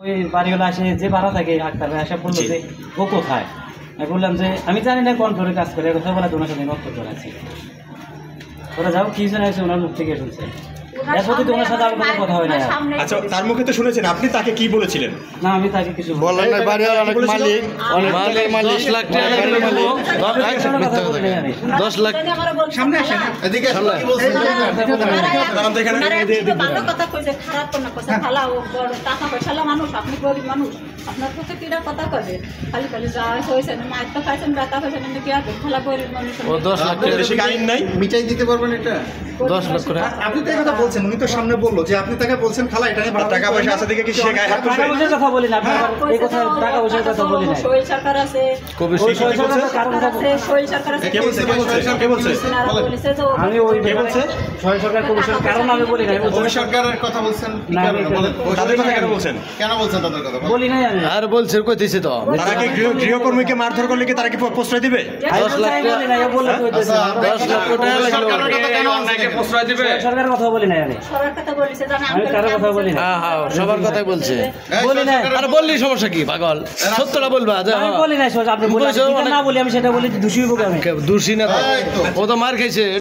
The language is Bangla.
ওই বাড়িওয়ালা আসে যে ভাড়া থাকে ডাক্তার এসে বললো যে ও কোথায়, আমি বললাম যে আমি জানি না কোন ফ্লোরে কাজ করে, কথা বলে তোমার সাথে নষ্ট করাচ্ছি। ওরা যাও কি জানা আছে ওনার মুখ থেকে শুনছে, এরপর তোমার সাথে আর কোনো কথা হয় না। আচ্ছা, তার মুখে তো শুনেছেন, আপনি তাকে কি বলেছিলেন? না আমি তাকে কিছু বলেন না, বাড়িওয়ালা অনেক মালিক, অনেক টাকার মালিক, 10 লাখ টাকা কথা বলি নাই আমি। 10 লাখ সামনে আসেন, এদিকে আসেন। কি বলছেন? কারণ তো এখানে ভালো কথা কইছে, খারাপ কোনো কথা ভালো বড় টাকা পয়সালা মানুষ, আপনি গরিব মানুষ, আপনার পক্ষে কিরা কথা কবে খালি খালি যা হয়েছে মায়ের তো খাইছেন ব্যথা খাইছেন কিন্তু কি আছে খালা গরিব মানুষ। ও 10 লাখ টাকা বেশি আইন নাই, মিটাই দিতে পারবেন এটা? 10 লাখ টাকা। আপনি তো এই কথা বলছেন, উনি তো সামনে বললো যে আপনি তাকে বলছেন খালা এটা নিয়ে টাকা পয়সা আছে দেখে কি সে গায়ে হাত টাকা তুলবে? পয়সার কথা বলি না, আপনার এই কথা টাকা পয়সার কথা বলি না। শৈল সরকার আছে, কবি ওই শিশু সরকারের কারণ আছে শৈল সরকার আছে, কে বলছে? কে বলছে? কে বলছে? ওনারা বলেছে তো আমি ওই কে বলছে? সরকার কমিশনের কারণ আমি বলি নাই। ওই সরকারের কথা বলছেন? কি না, কারণে? আমি বলেন। তাদের কথা কেন বলছেন? কেন বলছেন তাদের কথা? বলি নাই আমি। আর বলছে কইতেছে তো তারা কি গৃহকর্মীকে মারধর করলে কি তারা কি প্রশ্রয় দিবে? 10 লাখ টাকা। বলি নাই, ও বললো তো হইতেছে। 10 লাখ টাকা লাগলো। সরকারের কথা বলি নাই আমি। সবার কথা বলেছে জানা আমি কারো কথা বলি না। হ্যাঁ হ্যাঁ, সবার কথাই বলছে। বলি নাই। আর বললি সমস্যা কি পাগল? সত্যটা বলবা যে আমি বলি নাই, আপনি বলি বলেছো না বলি আমি সেটা বলি দোষী হইব আমি। দূষী না তো, ও তো মার খাইছে।